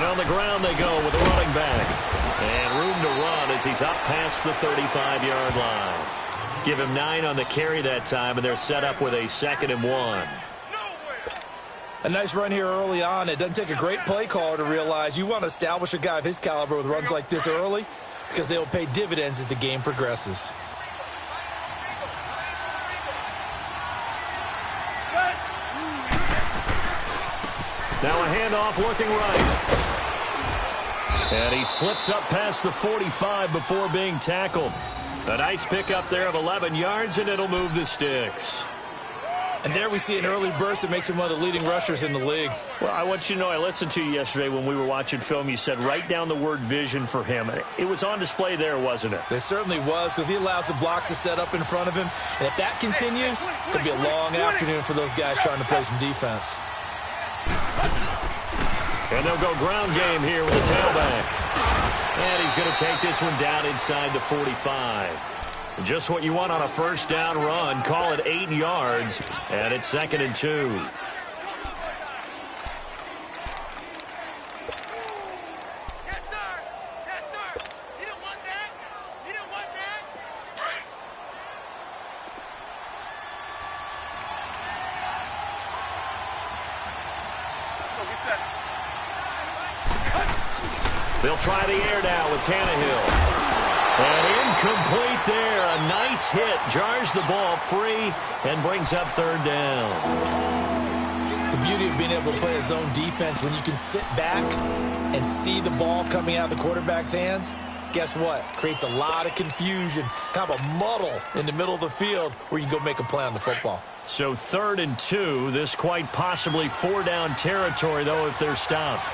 On the ground they go with a running back. And room to run as he's up past the 35-yard line. Give him 9 on the carry that time, and they're set up with a 2nd and 1. A nice run here early on. It doesn't take a great play caller to realize you want to establish a guy of his caliber with runs like this early because they'll pay dividends as the game progresses. Now a handoff looking right. And he slips up past the 45 before being tackled. A nice pickup there of 11 yards, and it'll move the sticks. And there we see an early burst that makes him one of the leading rushers in the league. Well, I want you to know, I listened to you yesterday when we were watching film. You said write down the word vision for him. It was on display there, wasn't it? It certainly was, because he allows the blocks to set up in front of him. And if that continues, it could be a long afternoon for those guys trying to play some defense. And they'll go ground game here with the tailback. And he's going to take this one down inside the 45. Just what you want on a first down run. Call it 8 yards, and it's 2nd and 2. They'll try the air now with Tannehill. And incomplete there. A nice hit. Jars the ball free and brings up 3rd down. The beauty of being able to play a zone defense when you can sit back and see the ball coming out of the quarterback's hands, guess what? Creates a lot of confusion, kind of a muddle in the middle of the field where you can go make a play on the football. So 3rd and 2. This quite possibly 4-down territory, though, if they're stopped.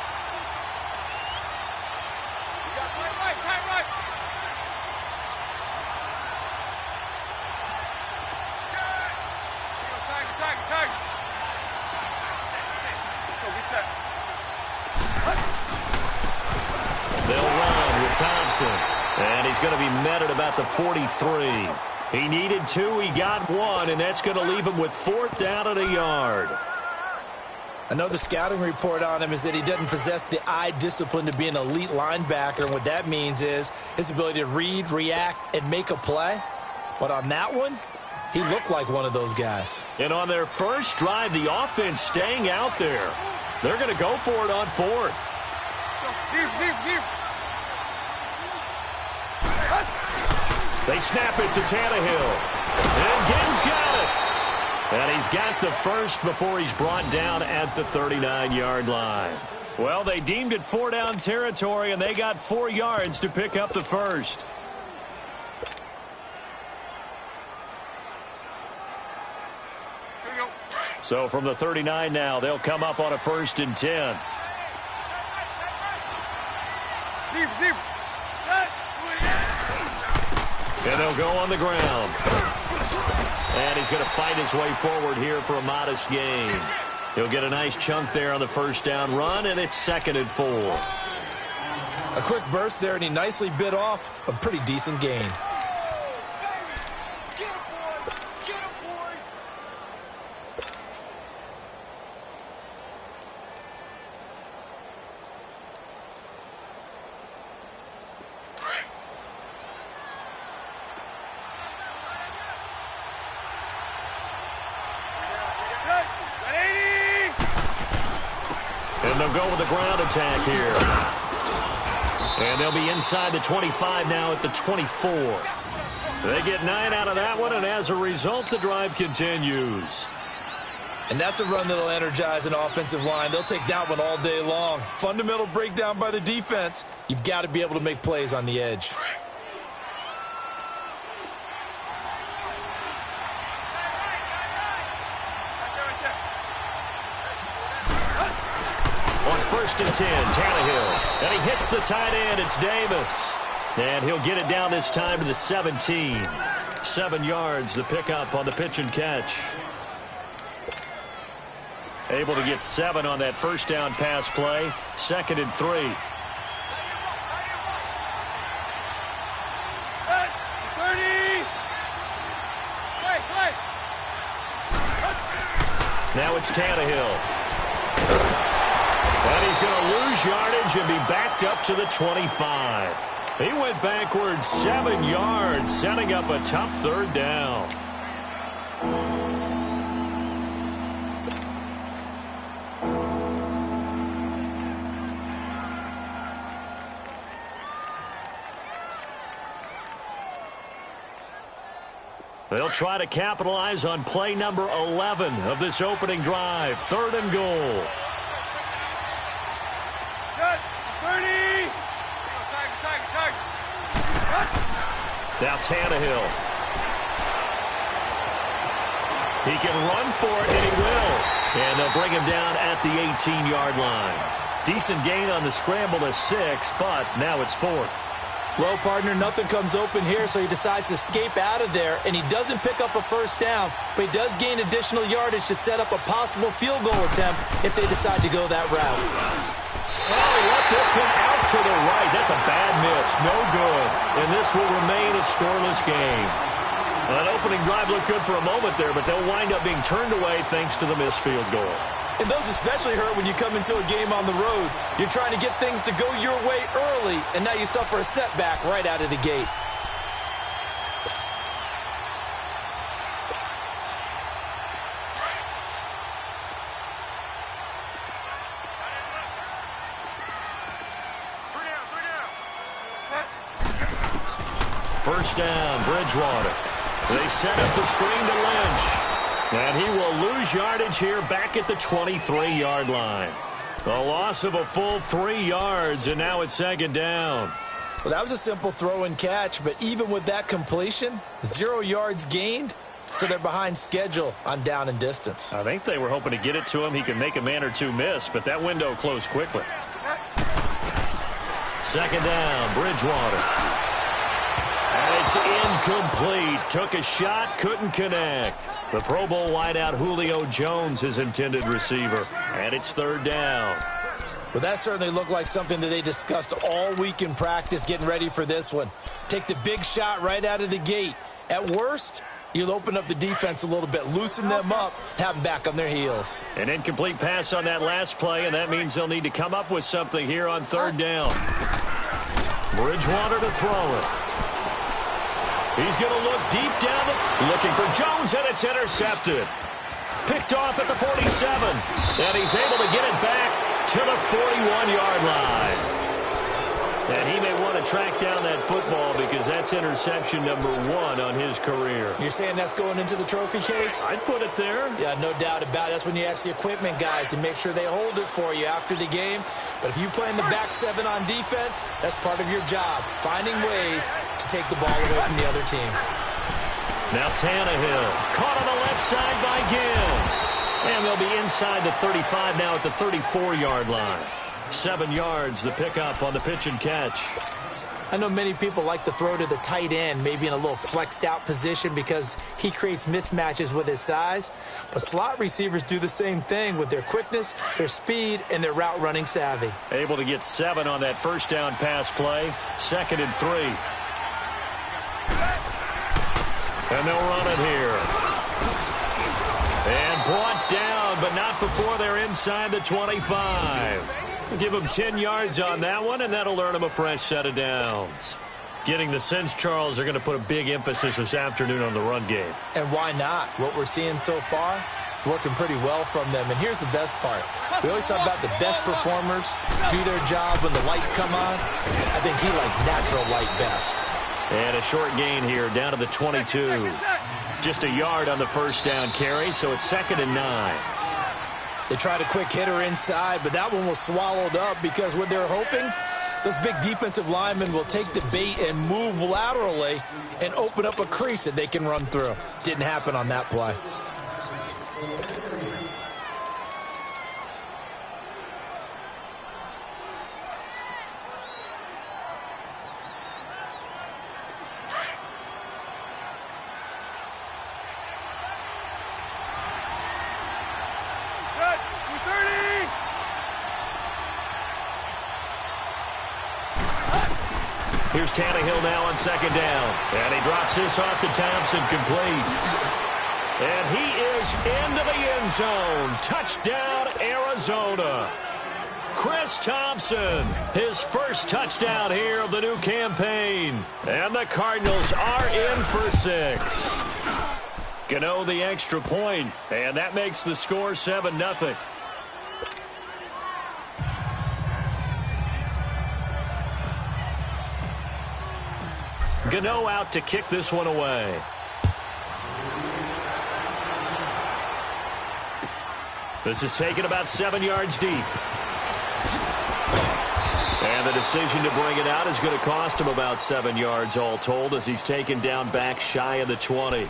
And he's going to be met at about the 43. He needed 2, he got 1, and that's going to leave him with 4th down and a yard. I know the scouting report on him is that he doesn't possess the eye discipline to be an elite linebacker, and what that means is his ability to read, react, and make a play. But on that one, he looked like one of those guys. And on their first drive, the offense staying out there. They're going to go for it on 4th. They snap it to Tannehill. And Gibbs got it. And he's got the first before he's brought down at the 39-yard line. Well, they deemed it 4-down territory, and they got 4 yards to pick up the first. So from the 39 now, they'll come up on a 1st and 10. And they'll go on the ground. And he's going to fight his way forward here for a modest gain. He'll get a nice chunk there on the first down run, and it's 2nd and 4. A quick burst there, and he nicely bit off a pretty decent gain. And they'll go with the ground attack here. And they'll be inside the 25 now at the 24. They get 9 out of that one, and as a result, the drive continues. And that's a run that'll energize an offensive line. They'll take that one all day long. Fundamental breakdown by the defense. You've got to be able to make plays on the edge. On 1st and 10, Tannehill. And he hits the tight end. It's Davis. And he'll get it down this time to the 17. 7 yards, the pickup on the pitch and catch. Able to get 7 on that first down pass play. 2nd and 3. Now it's Tannehill. And he's going to lose yardage and be backed up to the 25. He went backwards 7 yards, setting up a tough third down. They'll try to capitalize on play number 11 of this opening drive. 3rd and goal. Good. 30. Now Tannehill. He can run for it, and he will. And they'll bring him down at the 18-yard line. Decent gain on the scramble to 6, but now it's 4th. Well, partner, nothing comes open here, so he decides to escape out of there, and he doesn't pick up a first down, but he does gain additional yardage to set up a possible field goal attempt if they decide to go that route. Oh, he left this one out to the right. That's a bad miss. No good. And this will remain a scoreless game. That opening drive looked good for a moment there, but they'll wind up being turned away thanks to the missed field goal. And those especially hurt when you come into a game on the road. You're trying to get things to go your way early, and now you suffer a setback right out of the gate. First down, Bridgewater. They set up the screen to Lynch. And he will lose yardage here back at the 23-yard line. A loss of a full 3 yards, and now it's 2nd down. Well, that was a simple throw and catch, but even with that completion, 0 yards gained, so they're behind schedule on down and distance. I think they were hoping to get it to him. He could make a man or two miss, but that window closed quickly. 2nd down, Bridgewater. And it's incomplete. Took a shot, couldn't connect. The Pro Bowl wideout Julio Jones, his intended receiver. And it's 3rd down. Well, that certainly looked like something that they discussed all week in practice getting ready for this one. Take the big shot right out of the gate. At worst, you'll open up the defense a little bit, loosen them up, have them back on their heels. An incomplete pass on that last play, and that means they'll need to come up with something here on 3rd down. Bridgewater to throw it. He's going to look deep down looking for Jones, and it's intercepted. Picked off at the 47, and he's able to get it back to the 41-yard line. And he may want to track down that football because that's interception number 1 on his career. You're saying that's going into the trophy case? I'd put it there. Yeah, no doubt about it. That's when you ask the equipment guys to make sure they hold it for you after the game. But if you play in the back 7 on defense, that's part of your job, finding ways to take the ball away from the other team. Now Tannehill, caught on the left side by Gill. And they'll be inside the 35 now at the 34-yard line. 7 yards, the pickup on the pitch and catch. I know many people like to throw to the tight end, maybe in a little flexed out position because he creates mismatches with his size. But slot receivers do the same thing with their quickness, their speed, and their route running savvy. Able to get 7 on that first down pass play. 2nd and 3. And they'll run it here. And brought down, but not before they're inside the 25. Give them 10 yards on that one, and that'll earn them a fresh set of downs. Getting the sense, Charles, they're going to put a big emphasis this afternoon on the run game. And why not? What we're seeing so far, working pretty well from them. And here's the best part. We always talk about the best performers do their job when the lights come on. I think he likes natural light best. And a short gain here down to the 22. Just a yard on the first down carry, so it's 2nd and 9. They tried a quick hitter inside, but that one was swallowed up because what they're hoping, those big defensive linemen will take the bait and move laterally and open up a crease that they can run through. Didn't happen on that play. Here's Tannehill now on 2nd down. And he drops this off to Thompson, complete. And he is into the end zone. Touchdown, Arizona. Chris Thompson, his first touchdown here of the new campaign. And the Cardinals are in for 6. Gano the extra point, and that makes the score 7-0. Gano out to kick this one away. This is taken about 7 yards deep. And the decision to bring it out is going to cost him about 7 yards all told as he's taken down back shy of the 20.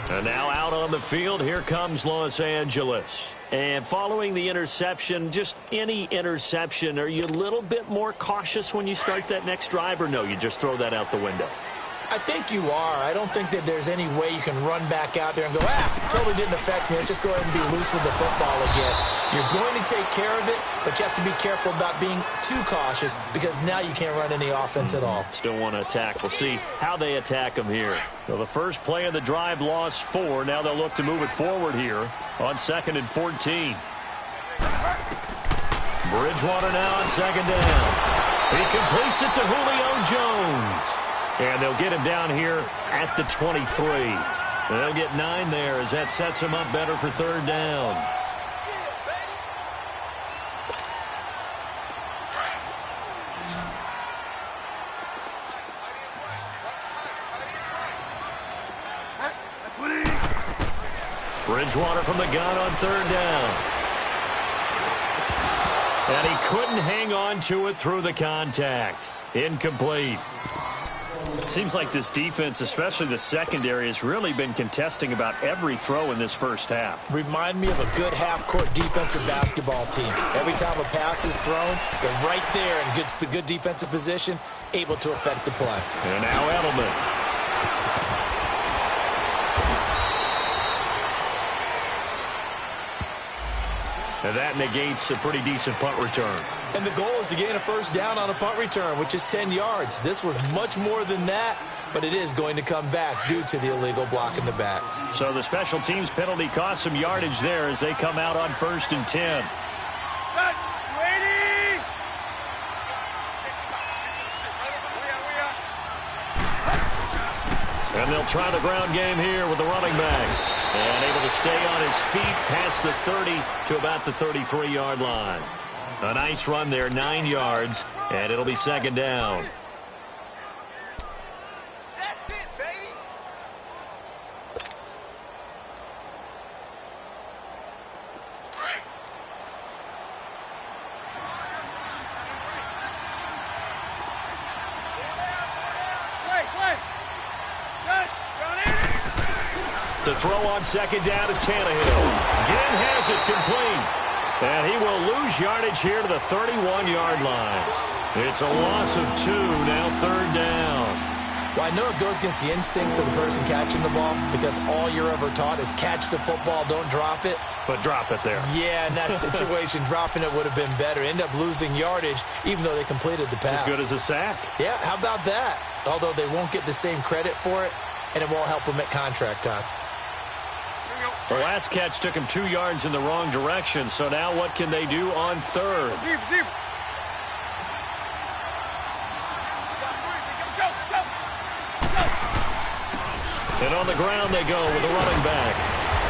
And now out on the field, here comes Los Angeles. And following the interception, just any interception, are you a little bit more cautious when you start that next drive, or no, you just throw that out the window? I think you are. I don't think that there's any way you can run back out there and go, totally didn't affect me. Let's just go ahead and be loose with the football again. You're going to take care of it, but you have to be careful about being too cautious because now you can't run any offense at all. Still want to attack. We'll see how they attack them here. So the first play of the drive lost 4. Now they'll look to move it forward here on 2nd and 14. Bridgewater now on 2nd down. He completes it to Julio Jones. And they'll get him down here at the 23. They'll get 9 there as that sets him up better for 3rd down. Bridgewater from the gun on 3rd down. And he couldn't hang on to it through the contact. Incomplete. Seems like this defense, especially the secondary, has really been contesting about every throw in this first half. Remind me of a good half-court defensive basketball team. Every time a pass is thrown, they're right there in good defensive position, able to affect the play. And now Edelman. And that negates a pretty decent punt return. And the goal is to gain a 1st down on a punt return, which is 10 yards. This was much more than that, but it is going to come back due to the illegal block in the back. So the special teams penalty cost some yardage there as they come out on 1st and 10. And they'll try the ground game here with the running back. And able to stay on his feet past the 30 to about the 33-yard line. A nice run there, 9 yards, and it'll be 2nd down. That's it, baby. Play. Good. To throw on 2nd down is Tannehill. Again has it complete. And he will lose yardage here to the 31-yard line. It's a loss of 2, now 3rd down. Well, I know it goes against the instincts of the person catching the ball because all you're ever taught is catch the football, don't drop it. But drop it there. Yeah, in that situation, dropping it would have been better. End up losing yardage even though they completed the pass. As good as a sack. Yeah, how about that? Although they won't get the same credit for it, and it won't help them at contract time. The last catch took him 2 yards in the wrong direction, so now what can they do on 3rd? Deep. And on the ground they go with the running back.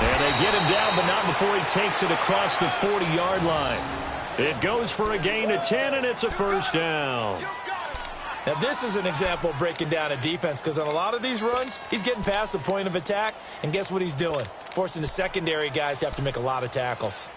And they get him down, but not before he takes it across the 40-yard line. It goes for a gain of 10, and it's a 1st down. Now, this is an example of breaking down a defense because on a lot of these runs, he's getting past the point of attack, and guess what he's doing? Forcing the secondary guys to have to make a lot of tackles.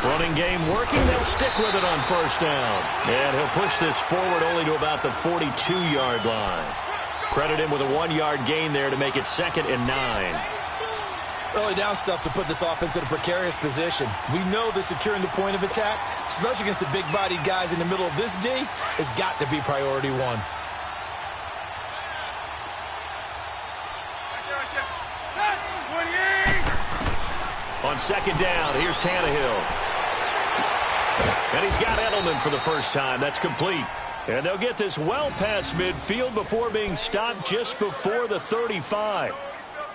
Running game working. They'll stick with it on 1st down. And he'll push this forward only to about the 42-yard line. Credit him with a 1-yard gain there to make it 2nd and 9. Early down stuff to put this offense in a precarious position. We know that securing the point of attack, especially against the big-bodied guys in the middle of this D, has got to be priority 1. On 2nd down, here's Tannehill. And he's got Edelman for the first time. That's complete. And they'll get this well past midfield before being stopped just before the 35.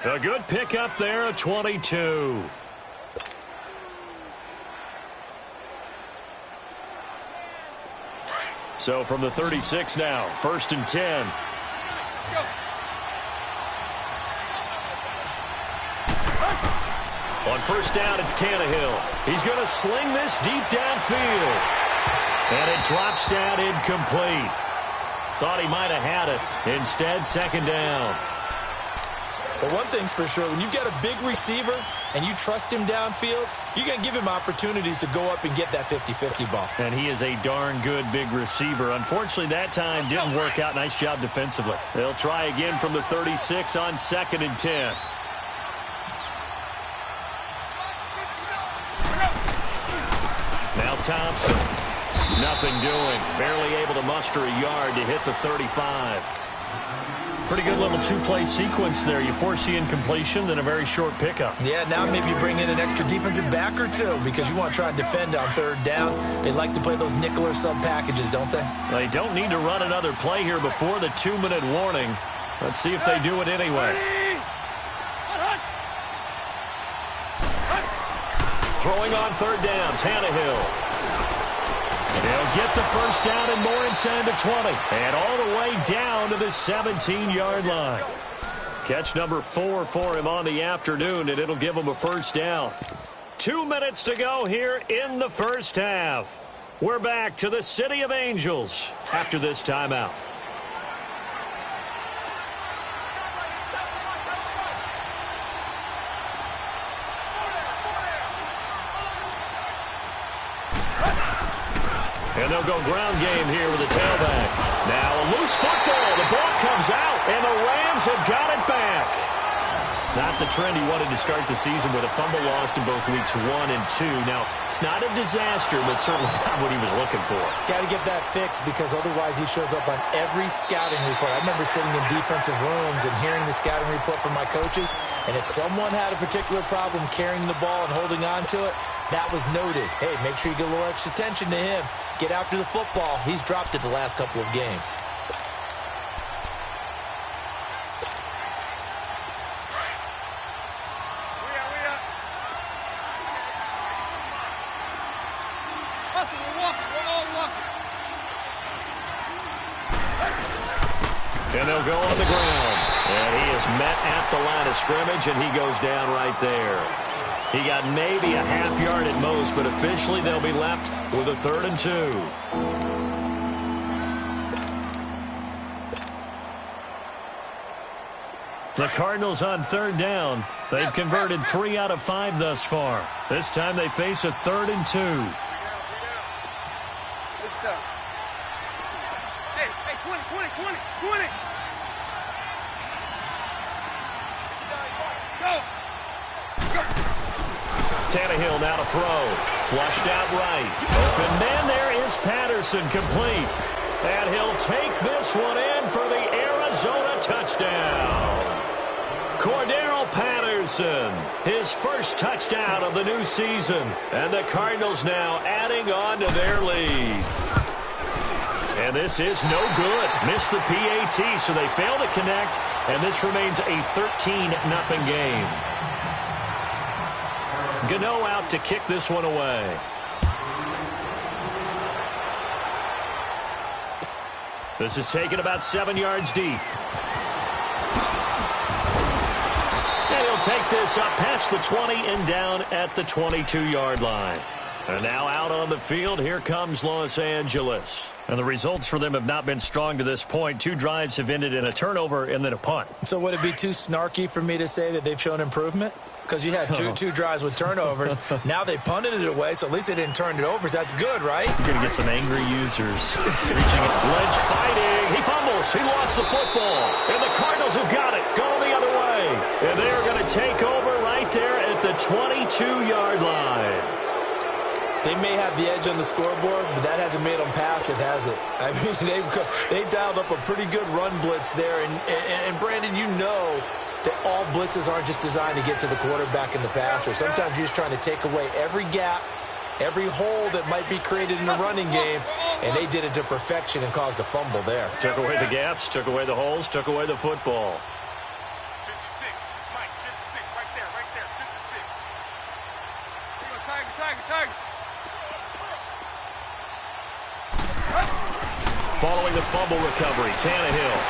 A good pickup there, a 22. So from the 36 now, 1st and 10. On first down, it's Tannehill. He's going to sling this deep downfield. And it drops down incomplete. Thought he might have had it. Instead, 2nd down. But one thing's for sure, when you've got a big receiver and you trust him downfield, you're going to give him opportunities to go up and get that 50-50 ball. And he is a darn good big receiver. Unfortunately, that time didn't work out. Nice job defensively. They'll try again from the 36 on 2nd and 10. Now Thompson. Nothing doing. Barely able to muster a yard to hit the 35. Pretty good little two-play sequence there. You force the incompletion, then a very short pickup. Yeah, now maybe you bring in an extra defensive back or two because you want to try and defend on 3rd down. They like to play those nickel or sub packages, don't they? They don't need to run another play here before the 2-minute warning. Let's see if they do it anyway. Throwing on 3rd down, Tannehill. They'll get the first down and more inside the 20. And all the way down to the 17-yard line. Catch number 4 for him on the afternoon, and it'll give him a first down. 2 minutes to go here in the first half. We're back to the City of Angels after this timeout. And they'll go ground game here with a tailback. Now a loose football. The ball comes out, and the Rams have got it back. Not the trend he wanted to start the season with a fumble lost in both weeks 1 and 2. Now, it's not a disaster, but certainly not what he was looking for. Got to get that fixed because otherwise he shows up on every scouting report. I remember sitting in defensive rooms and hearing the scouting report from my coaches, and if someone had a particular problem carrying the ball and holding on to it, that was noted. Hey, make sure you get a little extra attention to him. Get after the football. He's dropped it the last couple of games. And they'll go on the ground. And he is met at the line of scrimmage, and he goes down right there. He got maybe a half yard at most, but officially they'll be left with a 3rd and 2. The Cardinals on 3rd down. They've converted 3 out of 5 thus far. This time they face a 3rd and 2. Hey, 20. Tannehill now to throw. Flushed out right. Open man, there is Patterson, complete. And he'll take this one in for the Arizona touchdown. Cordero Patterson, his first touchdown of the new season. And the Cardinals now adding on to their lead. And this is no good. Missed the PAT, so they fail to connect. And this remains a 13-0 game. Gano out to kick this one away. This is taken about 7 yards deep. And he'll take this up past the 20 and down at the 22-yard line. And now out on the field, here comes Los Angeles. And the results for them have not been strong to this point. 2 drives have ended in a turnover and then a punt. So would it be too snarky for me to say that they've shown improvement? Because you had two drives with turnovers. Now they punted it away, so at least they didn't turn it over. So that's good, right? You're going to get some angry users. Reaching it. Ledge fighting. He fumbles. He lost the football. And the Cardinals have got it. Going the other way. And they are going to take over right there at the 22-yard line. They may have the edge on the scoreboard, but that hasn't made them pass it, has it? I mean, they dialed up a pretty good run blitz there. And Brandon, you know that all blitzes aren't just designed to get to the quarterback and the passer. Sometimes you're just trying to take away every gap every hole that might be created in the running game, and they did it to perfection and caused a fumble there. Took away the gaps, took away the holes, took away the football. 56, Mike, 56, right there, 56. Here you go, Tiger. Following the fumble recovery, Tannehill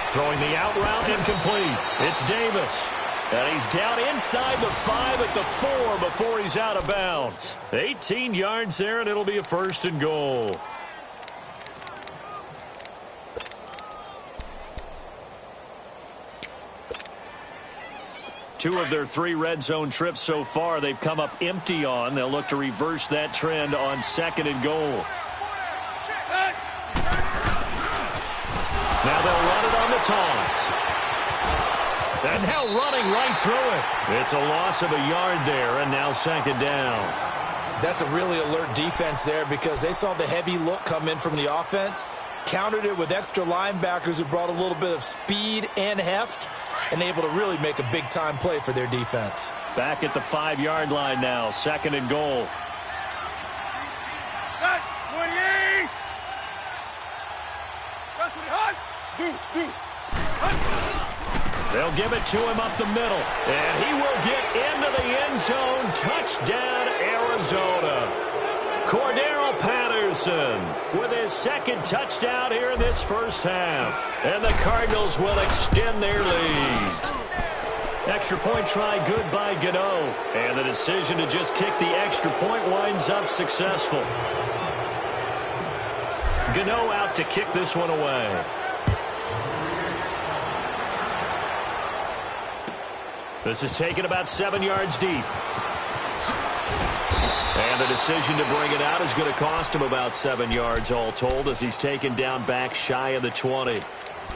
throwing the out route incomplete. It's Davis. And he's down inside the 5 at the 4 before he's out of bounds. 18 yards there, and it'll be a 1st and goal. Two of their 3 red zone trips so far, they've come up empty on. They'll look to reverse that trend on 2nd and goal. Now they'll run it on the toss. And now running right through it. It's a loss of a yard there, and now 2nd down. That's a really alert defense there because they saw the heavy look come in from the offense, countered it with extra linebackers who brought a little bit of speed and heft, and able to really make a big-time play for their defense. Back at the 5-yard line now, 2nd and goal. 28. That's what he had. Deuce. They'll give it to him up the middle, and he will get into the end zone. Touchdown, Arizona. Cordero Patterson with his 2nd touchdown here in this first half. And the Cardinals will extend their lead. Extra point try good by Gano. And the decision to just kick the extra point winds up successful. Gano out to kick this one away. This is taken about 7 yards deep. And the decision to bring it out is going to cost him about 7 yards all told as he's taken down back shy of the 20.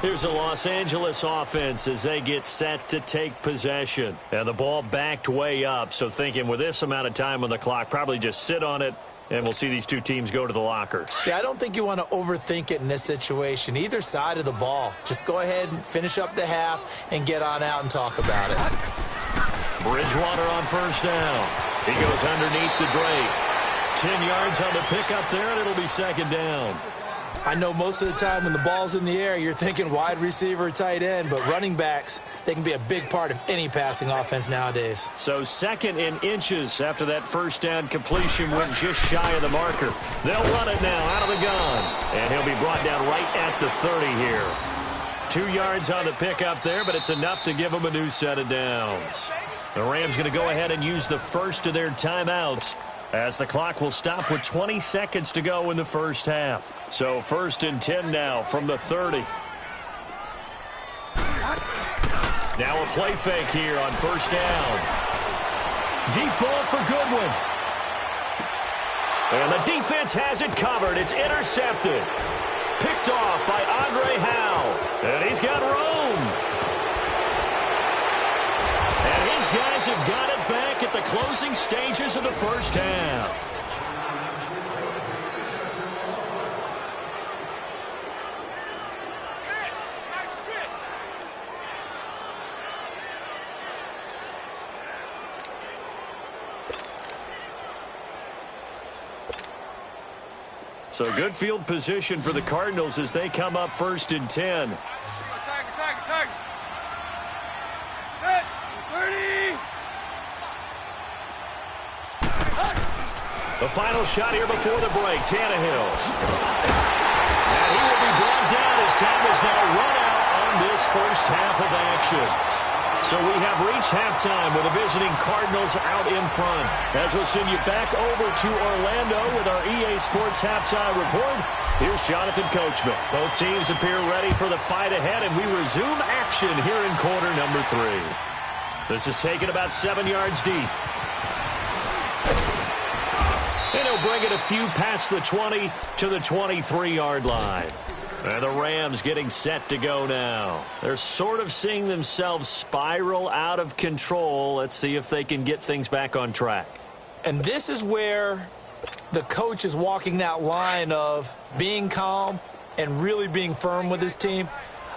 Here's the Los Angeles offense as they get set to take possession. And the ball backed way up, so thinking with this amount of time on the clock, probably just sit on it, and we'll see these two teams go to the lockers. Yeah, I don't think you want to overthink it in this situation. Either side of the ball. Just go ahead and finish up the half and get on out and talk about it. Bridgewater on 1st down. He goes underneath the Drake. 10 yards on the pickup there, and it'll be 2nd down. I know most of the time when the ball's in the air, you're thinking wide receiver, tight end, but running backs, they can be a big part of any passing offense nowadays. So 2nd and inches after that 1st down completion went just shy of the marker. They'll run it now out of the gun, and he'll be brought down right at the 30 here. 2 yards on the pickup there, but it's enough to give them a new set of downs. The Rams going to go ahead and use the first of their timeouts as the clock will stop with 20 seconds to go in the first half. So 1st and 10 now from the 30. Now a play fake here on 1st down. Deep ball for Goodwin. And the defense has it covered. It's intercepted. Picked off by Andre Howe. And he's got room. And his guys have got it back at the closing stages of the first half. So good field position for the Cardinals as they come up 1st and 10. Tiger. Set. 30. The final shot here before the break, Tannehill. And he will be brought down as time is now run out on this first half of action. So we have reached halftime with the visiting Cardinals out in front. As we'll send you back over to Orlando with our EA Sports Halftime Report, here's Jonathan Coachman. Both teams appear ready for the fight ahead, and we resume action here in quarter number 3. This is taken about 7 yards deep. And he'll bring it a few past the 20 to the 23-yard line. And the Rams getting set to go now. They're sort of seeing themselves spiral out of control. Let's see if they can get things back on track. And this is where the coach is walking that line of being calm and really being firm with his team.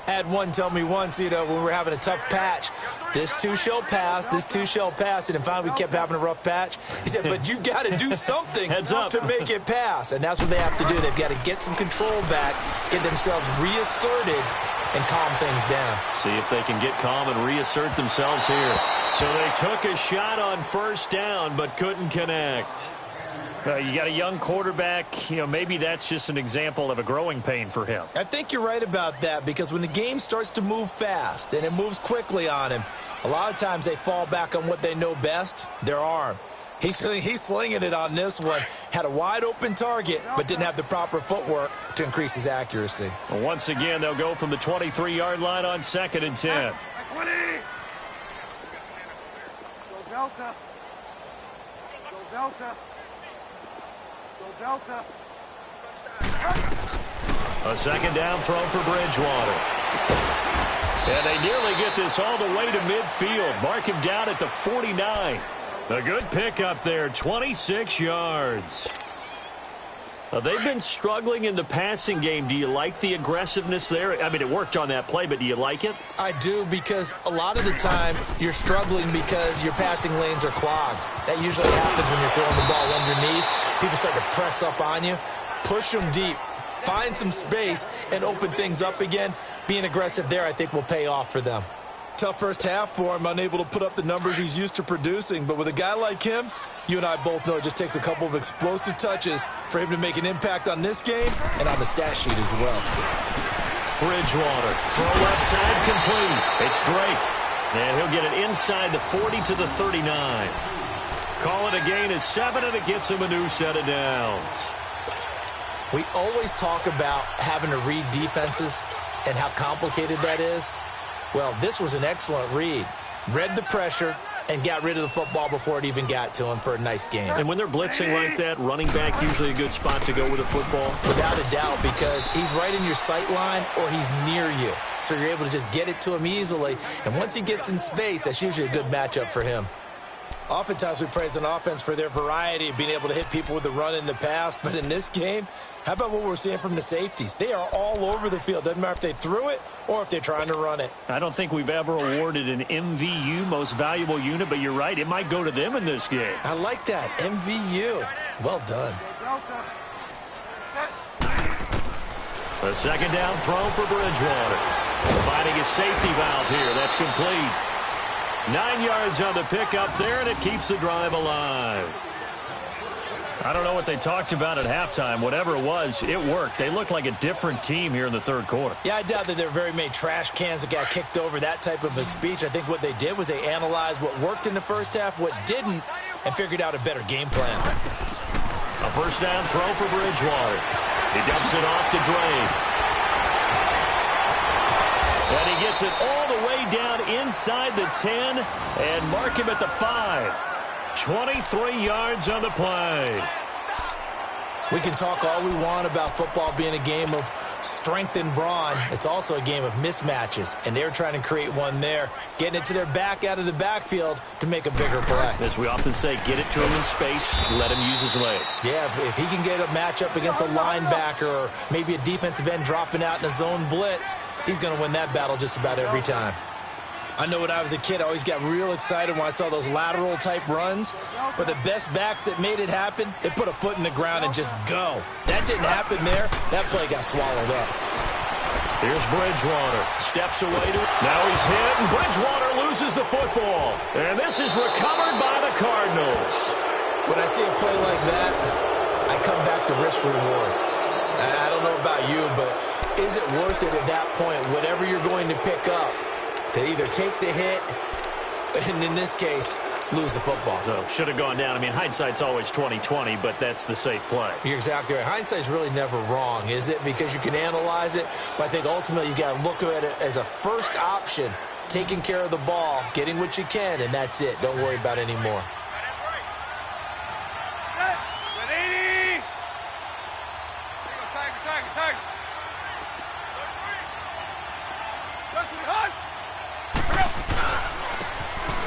I had one tell me once, when we were having a tough patch, this too shall pass, this too shall pass, and then finally we kept having a rough patch. He said, but you got to do something to make it pass, and that's what they have to do. They've got to get some control back, get themselves reasserted, and calm things down. See if they can get calm and reassert themselves here. So they took a shot on first down, but couldn't connect. You got a young quarterback, maybe that's just an example of a growing pain for him. I think you're right about that, because when the game starts to move fast and it moves quickly on him, a lot of times they fall back on what they know best, their arm. He's slinging it on this one. Had a wide open target, but didn't have the proper footwork to increase his accuracy. Well, once again, they'll go from the 23-yard line on 2nd and 10. 20. Go Delta. Go Delta. Delta. A second down throw for Bridgewater. And they nearly get this all the way to midfield. Mark him down at the 49. A good pickup there, 26 yards. They've been struggling in the passing game. Do you like the aggressiveness there? I mean, it worked on that play, but do you like it? I do, because a lot of the time you're struggling because your passing lanes are clogged. That usually happens when you're throwing the ball underneath. People start to press up on you. Push them deep. Find some space and open things up again. Being aggressive there, I think, will pay off for them. Tough first half for him, unable to put up the numbers he's used to producing. But with a guy like him, you and I both know it just takes a couple of explosive touches for him to make an impact on this game and on the stat sheet as well. Bridgewater, throw left side complete. It's Drake. And he'll get it inside the 40 to the 39. Call it a gain of 7, and it gets him a new set of downs. We always talk about having to read defenses and how complicated that is. Well, this was an excellent read. Read the pressure and got rid of the football before it even got to him for a nice game. And when they're blitzing like that, running back usually a good spot to go with the football? Without a doubt, because he's right in your sight line or he's near you. So you're able to just get it to him easily. And once he gets in space, that's usually a good matchup for him. Oftentimes we praise an offense for their variety of being able to hit people with the run in the past. But in this game, how about what we're seeing from the safeties? They are all over the field. Doesn't matter if they threw it or if they're trying to run it. I don't think we've ever awarded an MVU, most valuable unit, but you're right. It might go to them in this game. I like that. MVU. Well done. A second down throw for Bridgewater. Finding a safety valve here. That's complete. 9 yards on the pickup there, and it keeps the drive alive. I don't know what they talked about at halftime. Whatever it was, it worked. They looked like a different team here in the third quarter. Yeah, I doubt that there were very many trash cans that got kicked over, that type of a speech. I think what they did was they analyzed what worked in the first half, what didn't, and figured out a better game plan. A first down throw for Bridgewater. He dumps it off to Drake. And he gets it all the way down inside the 10 and mark him at the 5. 23 yards on the play. We can talk all we want about football being a game of strength and brawn. It's also a game of mismatches, and they're trying to create one there, getting it to their back out of the backfield to make a bigger play. As we often say, get it to him in space, let him use his leg. Yeah, if he can get a matchup against a linebacker or maybe a defensive end dropping out in a zone blitz, he's going to win that battle just about every time. I know when I was a kid, I always got real excited when I saw those lateral-type runs. But the best backs that made it happen, they put a foot in the ground and just go. That didn't happen there. That play got swallowed up. Here's Bridgewater. Steps away to it. Now he's hit, and Bridgewater loses the football. And this is recovered by the Cardinals. When I see a play like that, I come back to risk-reward. I don't know about you, but is it worth it at that point, whatever you're going to pick up, to either take the hit, and in this case, lose the football? So, should have gone down. I mean, hindsight's always 20/20, but that's the safe play. You're exactly right. Hindsight's really never wrong, is it? Because you can analyze it, but I think ultimately you got to look at it as a first option, taking care of the ball, getting what you can, and that's it. Don't worry about any more.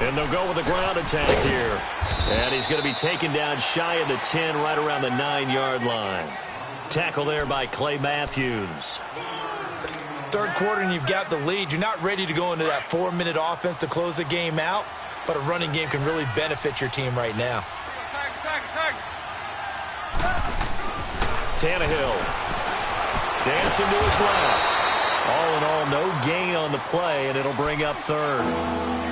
And they'll go with a ground attack here. And he's going to be taken down shy of the 10, right around the 9-yard line. Tackle there by Clay Matthews. third quarter and you've got the lead. You're not ready to go into that 4-minute offense to close the game out, but a running game can really benefit your team right now. Tannehill dancing to his left. All in all, no gain on the play, and it'll bring up third.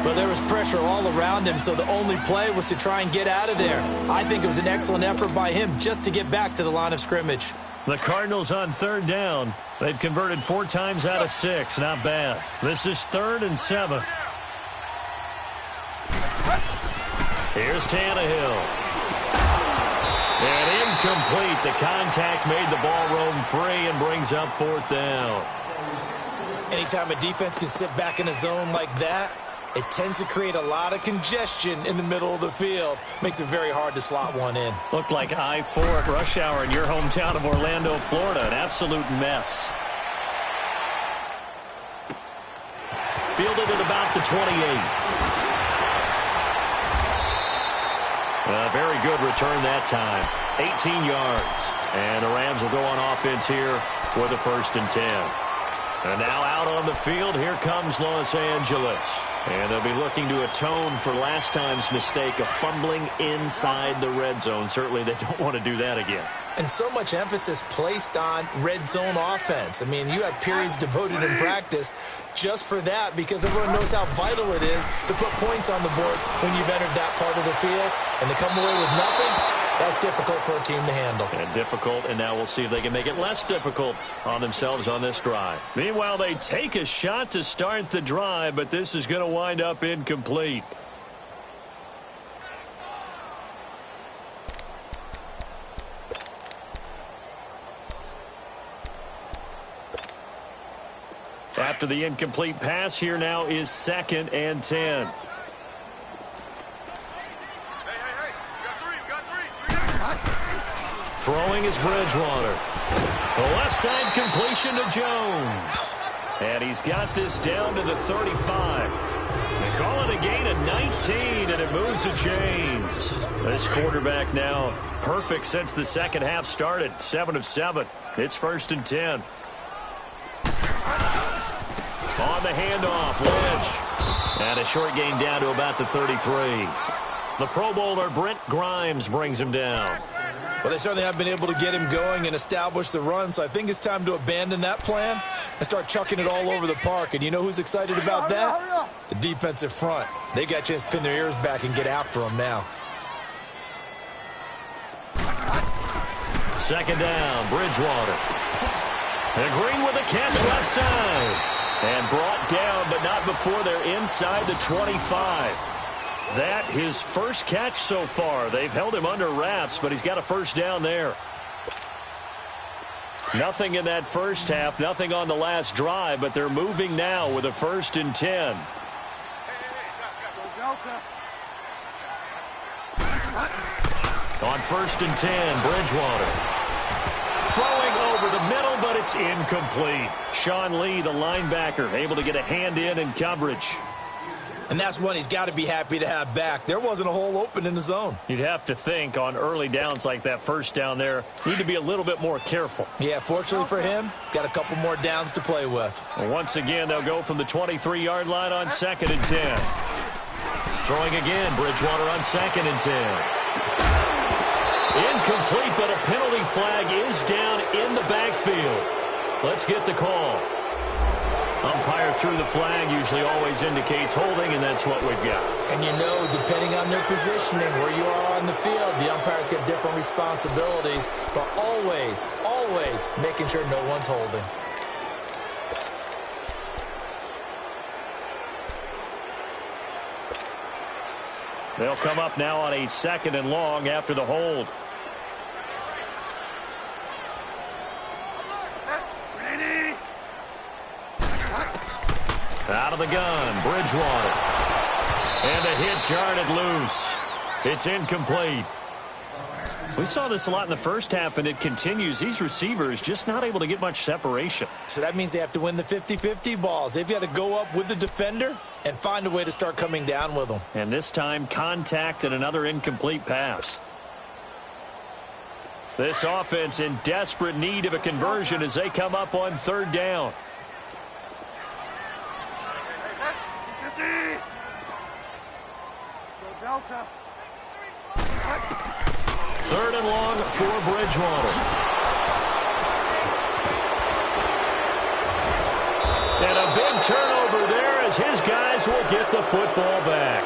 But there was pressure all around him, so the only play was to try and get out of there. I think it was an excellent effort by him just to get back to the line of scrimmage. The Cardinals on third down. They've converted 4 times out of 6. Not bad. This is 3rd and 7. Here's Tannehill. And incomplete. The contact made the ball roam free and brings up 4th down. Anytime a defense can sit back in a zone like that, it tends to create a lot of congestion in the middle of the field. Makes it very hard to slot one in. Looked like I-4 at rush hour in your hometown of Orlando, Florida. An absolute mess. Fielded at about the 28. A very good return that time. 18 yards. And the Rams will go on offense here with a 1st and 10. And now out on the field, here comes Los Angeles. And they'll be looking to atone for last time's mistake of fumbling inside the red zone. Certainly they don't want to do that again. And so much emphasis placed on red zone offense. I mean, you have periods devoted in practice just for that because everyone knows how vital it is to put points on the board when you've entered that part of the field. And to come away with nothing, that's difficult for a team to handle. And difficult, and now we'll see if they can make it less difficult on themselves on this drive. Meanwhile, they take a shot to start the drive, but this is going to wind up incomplete. After the incomplete pass, here now is 2nd and 10. Throwing is Bridgewater. The left side completion to Jones. And he's got this down to the 35. They call it a gain of 19, and it moves the chains. This quarterback now perfect since the second half started. 7 of 7. It's 1st and 10. On the handoff, Lynch. And a short gain down to about the 33. The Pro Bowler, Brent Grimes, brings him down. Well, they certainly have been able to get him going and establish the run, so I think it's time to abandon that plan and start chucking it all over the park. And you know who's excited about that? The defensive front. They got a chance to pin their ears back and get after him now. 2nd down, Bridgewater. And Green with a catch left side. And brought down, but not before they're inside the 25. That his first catch so far. They've held him under wraps, but he's got a 1st down there. Nothing in that first half, nothing on the last drive, but they're moving now with a 1st and 10. On 1st and 10, Bridgewater. Throwing over the middle, but it's incomplete. Sean Lee, the linebacker, able to get a hand in coverage. And that's one he's got to be happy to have back. There wasn't a hole open in the zone. You'd have to think on early downs like that 1st down there, need to be a little bit more careful. Yeah, fortunately for him, got a couple more downs to play with. Well, once again, they'll go from the 23-yard line on 2nd and 10. Throwing again, Bridgewater on 2nd and 10. Incomplete, but a penalty flag is down in the backfield. Let's get the call. Umpire threw the flag, usually always indicates holding, and that's what we've got. And you know, depending on their positioning, where you are on the field, the umpires get different responsibilities, but always, always making sure no one's holding. They'll come up now on a 2nd and long after the hold. Out of the gun, Bridgewater. And the hit jarred it loose. It's incomplete. We saw this a lot in the first half, and it continues. These receivers just not able to get much separation. So that means they have to win the 50-50 balls. They've got to go up with the defender and find a way to start coming down with them. And this time, contact and another incomplete pass. This offense in desperate need of a conversion as they come up on 3rd down. Delta. Third and long for Bridgewater. And a big turnover there as his guys will get the football back.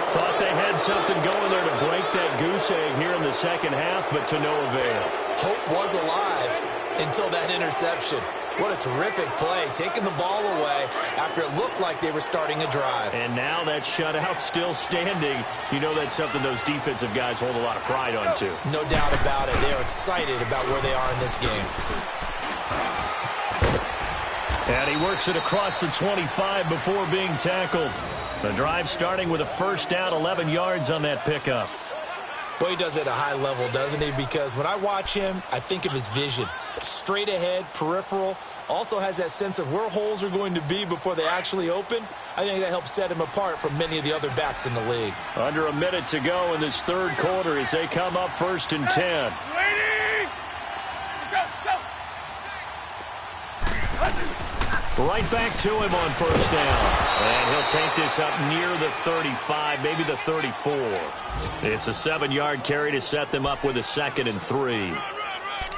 Thought they had something going there to break that goose egg here in the second half, but to no avail. Hope was alive until that interception. What a terrific play, taking the ball away after it looked like they were starting a drive. And now that shutout still standing. You know that's something those defensive guys hold a lot of pride on, too. No doubt about it. They are excited about where they are in this game. And he works it across the 25 before being tackled. The drive starting with a first down, 11 yards on that pickup. Boy, he does it at a high level, doesn't he? Because when I watch him, I think of his vision. Straight ahead, peripheral. Also has that sense of where holes are going to be before they actually open. I think that helps set him apart from many of the other backs in the league. Under a minute to go in this third quarter as they come up 1st and 10. Right back to him on first down. And he'll take this up near the 35, maybe the 34. It's a 7-yard carry to set them up with a 2nd and 3.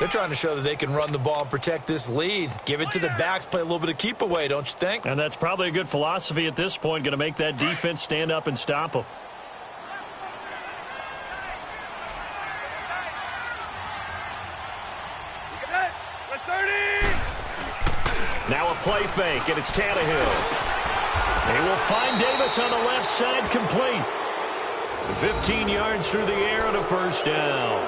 They're trying to show that they can run the ball and protect this lead. Give it to the backs, play a little bit of keep away, don't you think? And that's probably a good philosophy at this point, going to make that defense stand up and stop them. Now a play fake, and it's Tannehill. He will find Davis on the left side, complete. 15 yards through the air and a first down.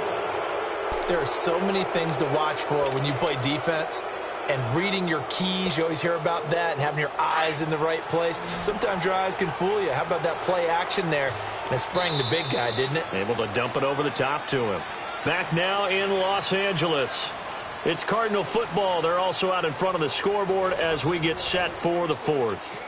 There are so many things to watch for when you play defense. And reading your keys, you always hear about that, and having your eyes in the right place. Sometimes your eyes can fool you. How about that play action there? And it sprang the big guy, didn't it? Able to dump it over the top to him. Back now in Los Angeles. It's Cardinal football. They're also out in front of the scoreboard as we get set for the fourth.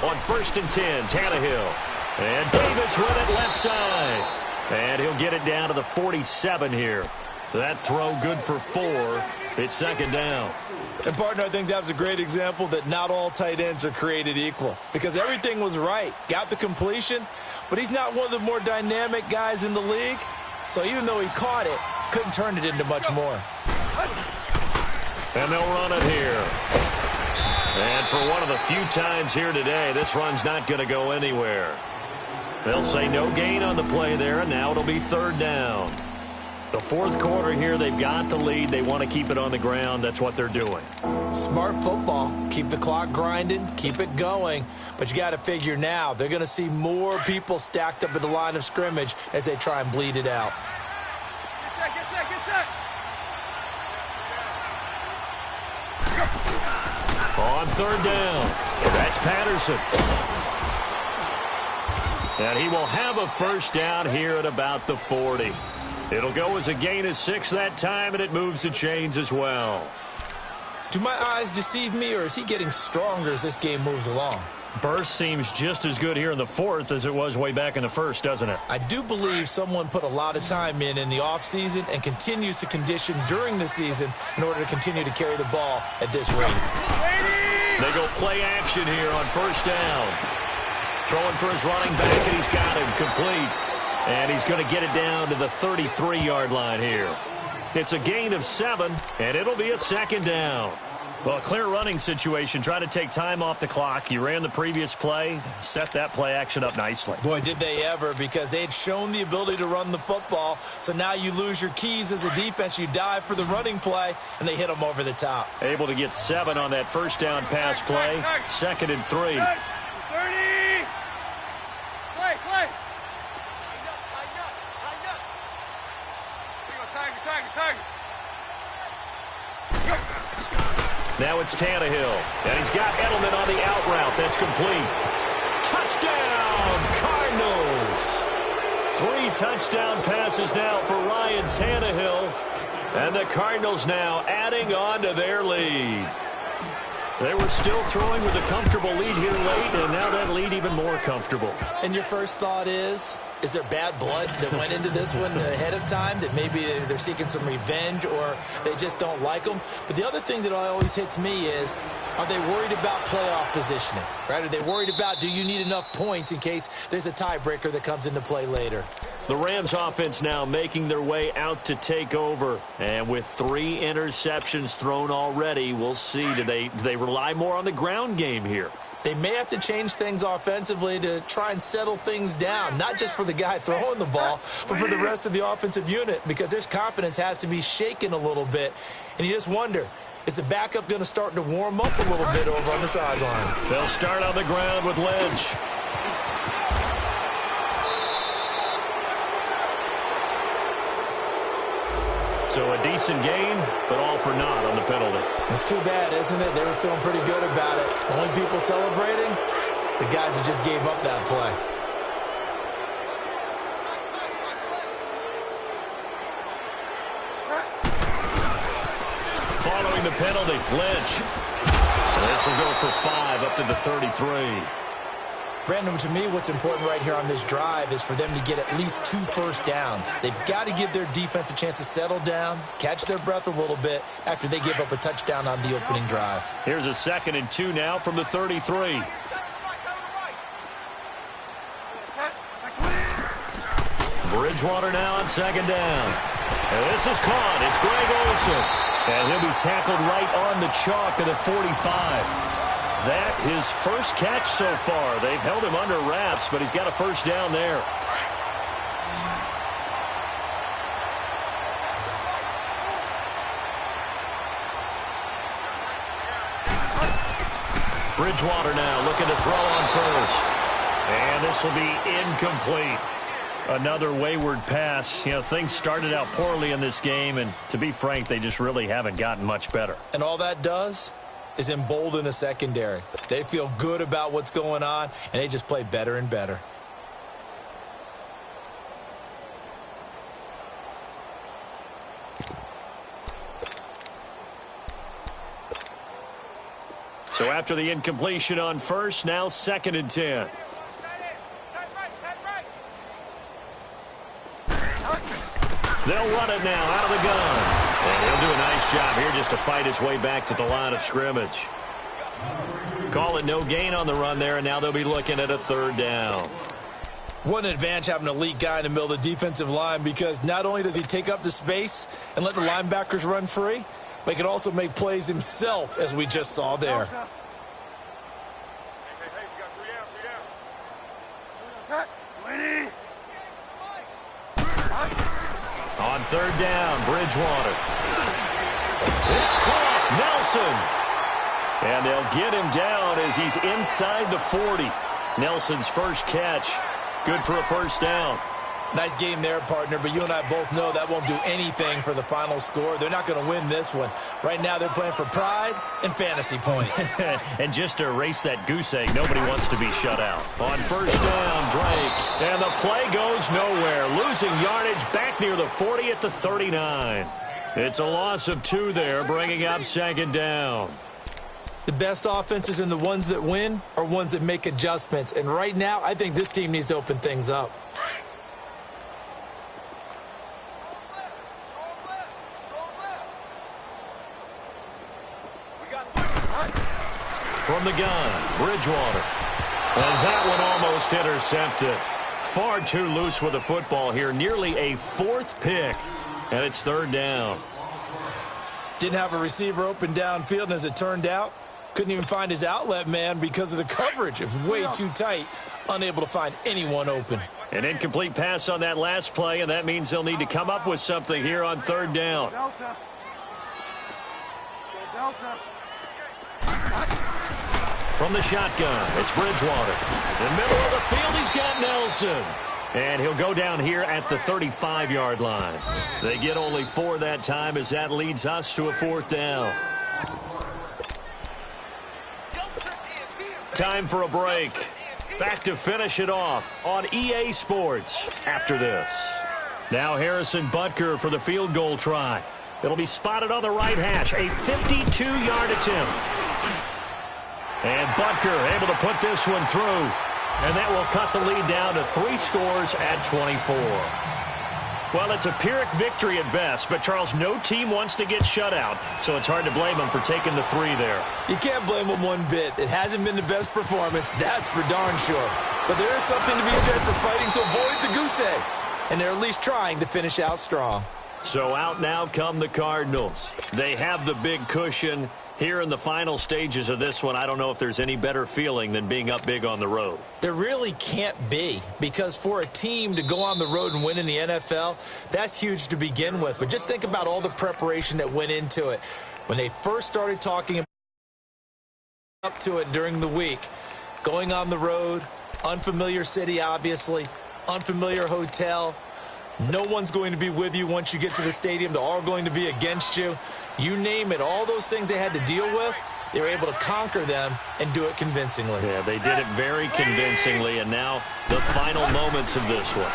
On 1st and 10, Tannehill. And Davis with it left side. And he'll get it down to the 47 here. That throw good for 4. It's 2nd down. And, partner, I think that was a great example that not all tight ends are created equal. Because everything was right. Got the completion, but he's not one of the more dynamic guys in the league. So even though he caught it, couldn't turn it into much more. And they'll run it here. And for one of the few times here today, this run's not going to go anywhere. They'll say no gain on the play there, and now it'll be 3rd down. The fourth quarter here, they've got the lead. They want to keep it on the ground. That's what they're doing. Smart football. Keep the clock grinding. Keep it going. But you got to figure now, they're going to see more people stacked up at the line of scrimmage as they try and bleed it out. On 3rd down, that's Patterson. And he will have a first down here at about the 40. It'll go as a gain of 6 that time, and it moves the chains as well. Do my eyes deceive me, or is he getting stronger as this game moves along? Burst seems just as good here in the fourth as it was way back in the first, doesn't it? I do believe someone put a lot of time in the offseason and continues to condition during the season in order to continue to carry the ball at this rate. They go play action here on first down. Throwing for his running back, and he's got him complete. And he's going to get it down to the 33-yard line here. It's a gain of 7, and it'll be a 2nd down. Well, a clear running situation. Try to take time off the clock. You ran the previous play, set that play action up nicely. Boy, did they ever, because they had shown the ability to run the football. So now you lose your keys as a defense. You dive for the running play, and they hit them over the top. Able to get 7 on that first down pass play. 2nd and 3. 30. Play. Tiger. Now it's Tannehill, and he's got Edelman on the out route. That's complete. Touchdown, Cardinals! 3 touchdown passes now for Ryan Tannehill, and the Cardinals now adding on to their lead. They were still throwing with a comfortable lead here late, and now that lead even more comfortable. And your first thought is there bad blood that went into this one ahead of time, that maybe they're seeking some revenge or they just don't like them? But the other thing that always hits me is, are they worried about playoff positioning, right? Are they worried about, do you need enough points in case there's a tiebreaker that comes into play later? The Rams offense now making their way out to take over. And with 3 interceptions thrown already, we'll see. Do they rely more on the ground game here? They may have to change things offensively to try and settle things down, not just for the guy throwing the ball, but for the rest of the offensive unit, because their confidence has to be shaken a little bit. And you just wonder, is the backup going to start to warm up a little bit over on the sideline? They'll start on the ground with Lynch. So a decent gain, but all for naught on the penalty. It's too bad, isn't it? They were feeling pretty good about it. Only people celebrating, the guys who just gave up that play. Following the penalty, Lynch. This will go for 5 up to the 33. Brandon, to me, what's important right here on this drive is for them to get at least 2 first downs. They've got to give their defense a chance to settle down, catch their breath a little bit after they give up a touchdown on the opening drive. Here's a 2nd and 2 now from the 33. Bridgewater now on 2nd down. And this is caught. It's Greg Olsen. And he'll be tackled right on the chalk of the 45. That his first catch so far. They've held him under wraps, but he's got a first down there. Bridgewater now looking to throw on first. And this will be incomplete. Another wayward pass. You know, things started out poorly in this game, and to be frank, they just really haven't gotten much better. And all that does is embolden a secondary. They feel good about what's going on, and they just play better and better. So after the incompletion on first, now 2nd and 10. They'll run it now out of the gun. And he'll do a nice job here just to fight his way back to the line of scrimmage. Call it no gain on the run there, and now they'll be looking at a 3rd down. What an advantage having an elite guy in the middle of the defensive line, because not only does he take up the space and let the linebackers run free, but he can also make plays himself, as we just saw there. On 3rd down, Bridgewater. It's caught. Nelson. And they'll get him down as he's inside the 40. Nelson's first catch. Good for a first down. Nice game there, partner, but you and I both know that won't do anything for the final score. They're not going to win this one. Right now they're playing for pride and fantasy points. And just to erase that goose egg, nobody wants to be shut out. On 1st down, Drake. And the play goes nowhere. Losing yardage back near the 40 at the 39. It's a loss of 2 there, bringing up 2nd down. The best offenses and the ones that win are ones that make adjustments. And right now, I think this team needs to open things up. From the gun, Bridgewater. And that one almost intercepted. Far too loose with the football here. Nearly a 4th pick. And it's 3rd down. Didn't have a receiver open downfield, and as it turned out, couldn't even find his outlet man because of the coverage. It was way too tight. Unable to find anyone open. An incomplete pass on that last play, and that means they'll need to come up with something here on 3rd down. From the shotgun, it's Bridgewater. In the middle of the field, he's got Nelson. And he'll go down here at the 35-yard line. They get only 4 that time as that leads us to a 4th down. Time for a break. Back to finish it off on EA Sports after this. Now Harrison Butker for the field goal try. It'll be spotted on the right hash. A 52-yard attempt. And Butker able to put this one through. And that will cut the lead down to 3 scores at 24. Well, it's a Pyrrhic victory at best, but, Charles, no team wants to get shut out, so it's hard to blame them for taking the 3 there. You can't blame them one bit. It hasn't been the best performance, that's for darn sure. But there is something to be said for fighting to avoid the goose egg, and they're at least trying to finish out strong. So out now come the Cardinals. They have the big cushion. Here in the final stages of this one, I don't know if there's any better feeling than being up big on the road. There really can't be, because for a team to go on the road and win in the NFL, that's huge to begin with. But just think about all the preparation that went into it. When they first started talking up to it during the week, going on the road, unfamiliar city, obviously, unfamiliar hotel. No one's going to be with you once you get to the stadium. They're all going to be against you. You name it, all those things they had to deal with, they were able to conquer them and do it convincingly. Yeah, they did it very convincingly, and now the final moments of this one.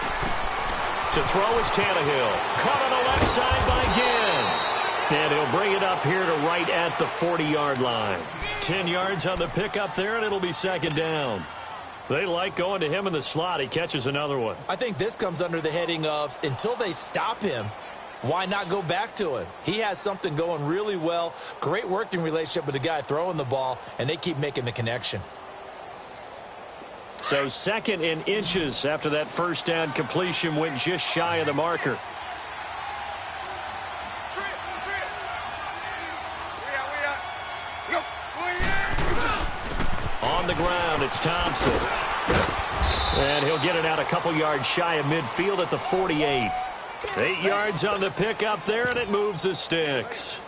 To throw is Tannehill. Caught on the left side by Ginn. And he'll bring it up here to right at the 40-yard line. 10 yards on the pickup there, and it'll be second down. They like going to him in the slot. He catches another one. I think this comes under the heading of, until they stop him, why not go back to him? He has something going really well. Great working relationship with the guy throwing the ball, and they keep making the connection. So second in inches after that first down completion went just shy of the marker. On the ground, it's Thompson. And he'll get it out a couple yards shy of midfield at the 48. 8 yards on the pickup there, and it moves the sticks.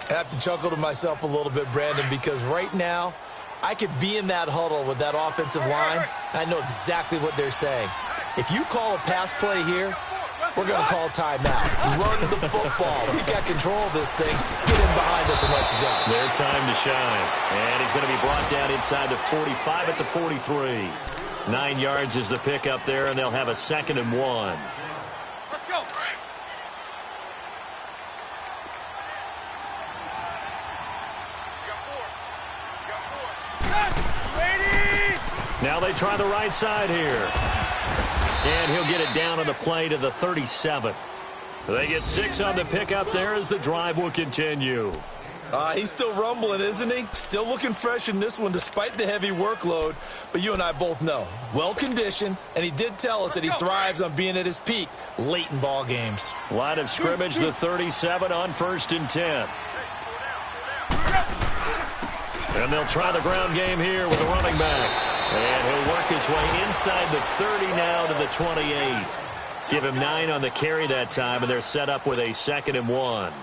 I have to chuckle to myself a little bit, Brandon, because right now I could be in that huddle with that offensive line, and I know exactly what they're saying. If you call a pass play here, we're going to call timeout. Run the football. We got control of this thing. Get in behind us and let's go. Their time to shine. And he's going to be brought down inside the 45 at the 43. 9 yards is the pickup there, and they'll have a 2nd and 1. Let's go. Now they try the right side here. And he'll get it down on the play to the 37. They get 6 on the pickup there as the drive will continue. He's still rumbling, isn't he? Still looking fresh in this one despite the heavy workload. But you and I both know, well-conditioned, and he did tell us that he thrives on being at his peak late in ball games. Line of scrimmage, the 37 on 1st and 10. And they'll try the ground game here with a running back. And he'll work his way inside the 30 now to the 28. Give him 9 on the carry that time, and they're set up with a 2nd and 1.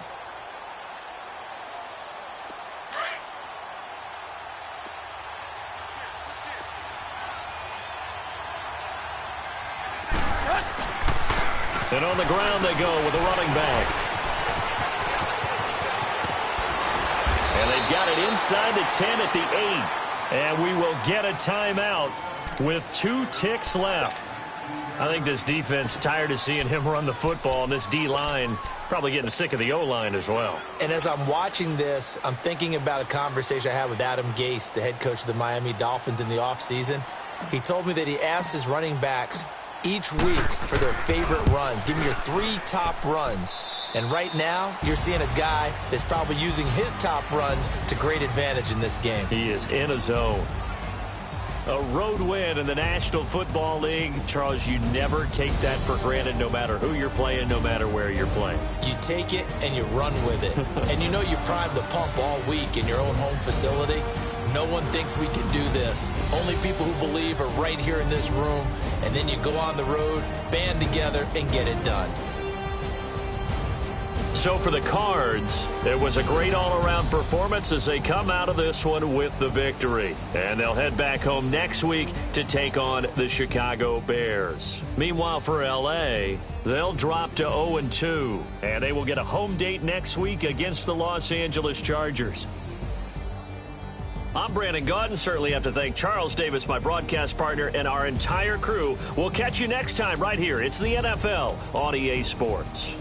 And on the ground they go with a running back. And they've got it inside the 10 at the 8. And we will get a timeout with 2 ticks left. I think this defense tired of seeing him run the football, and this D-line probably getting sick of the O-line as well. And as I'm watching this, I'm thinking about a conversation I had with Adam Gase, the head coach of the Miami Dolphins in the offseason. He told me that he asked his running backs each week for their favorite runs. Give me your 3 top runs. And right now, you're seeing a guy that's probably using his top runs to great advantage in this game. He is in a zone. A road win in the National Football League. Charles, you never take that for granted no matter who you're playing, no matter where you're playing. You take it and you run with it. And you know you primed the pump all week in your own home facility. No one thinks we can do this. Only people who believe are right here in this room. And then you go on the road, band together, and get it done. So for the Cards, it was a great all-around performance as they come out of this one with the victory. And they'll head back home next week to take on the Chicago Bears. Meanwhile, for L.A., they'll drop to 0-2, and they will get a home date next week against the Los Angeles Chargers. I'm Brandon Gaudin. Certainly have to thank Charles Davis, my broadcast partner, and our entire crew. We'll catch you next time right here. It's the NFL on EA Sports.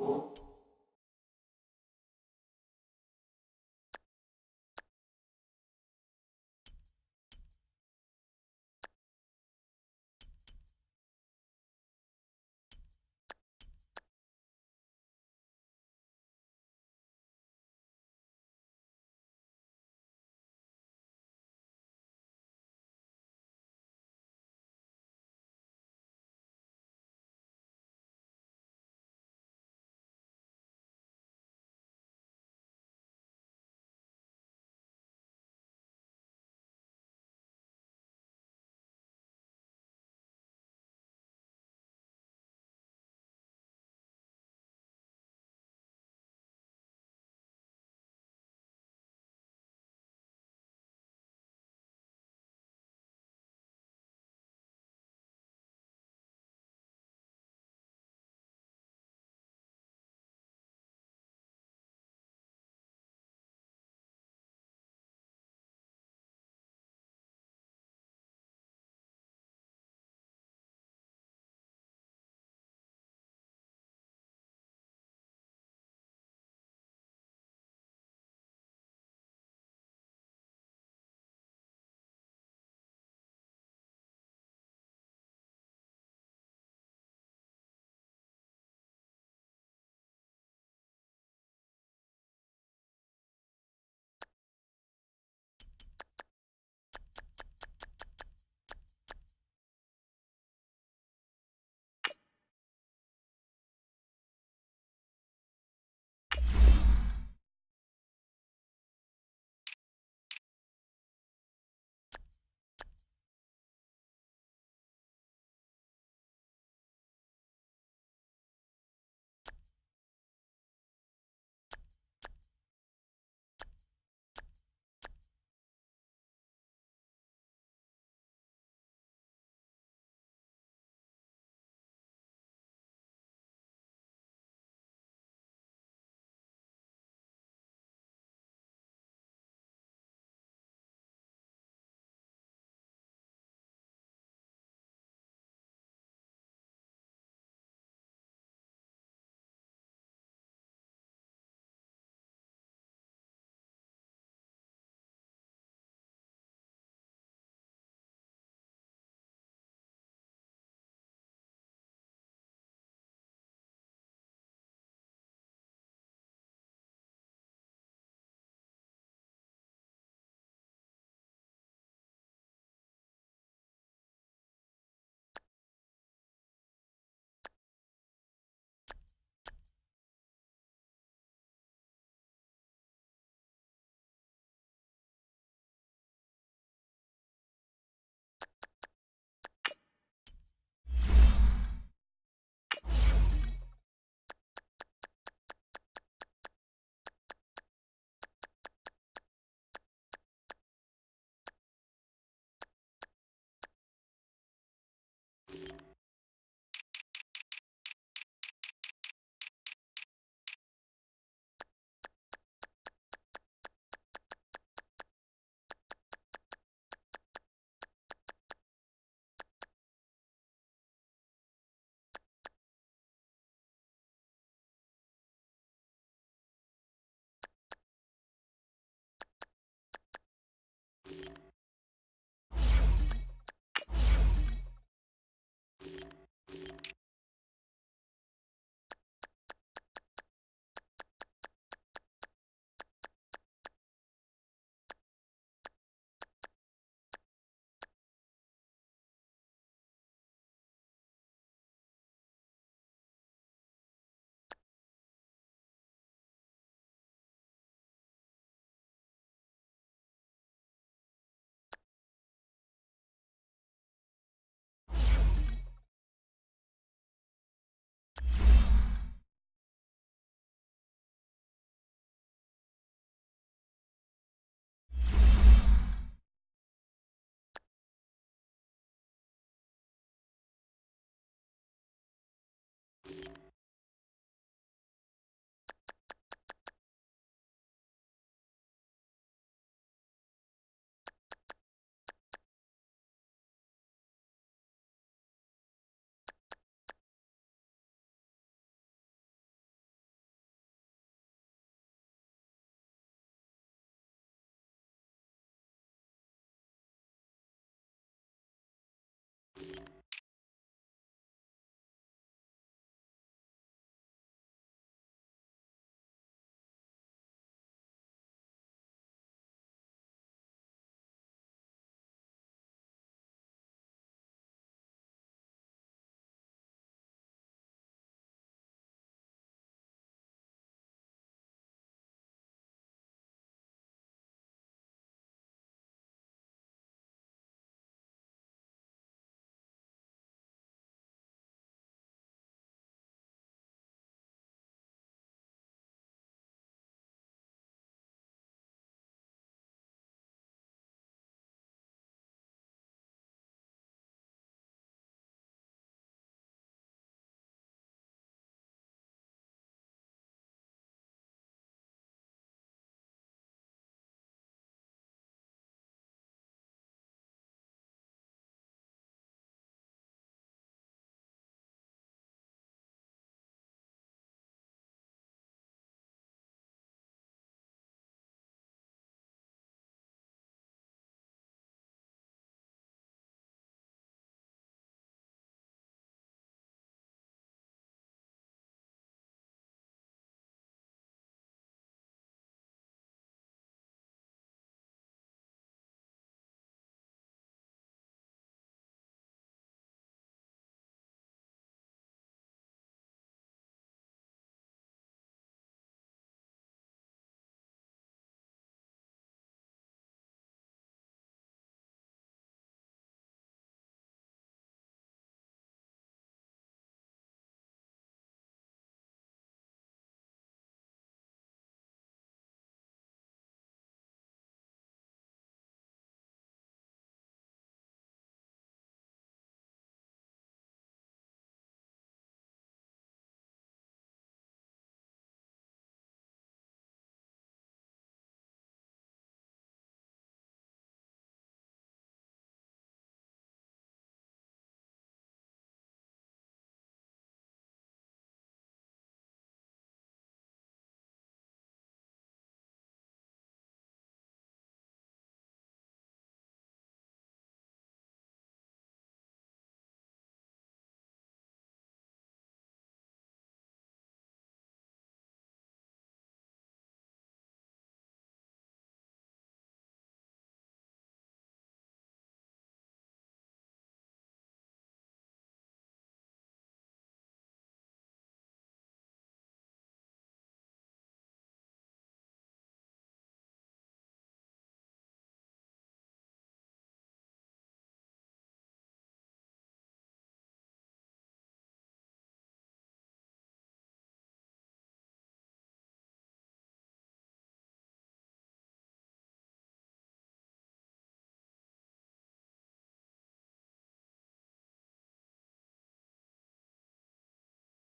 you.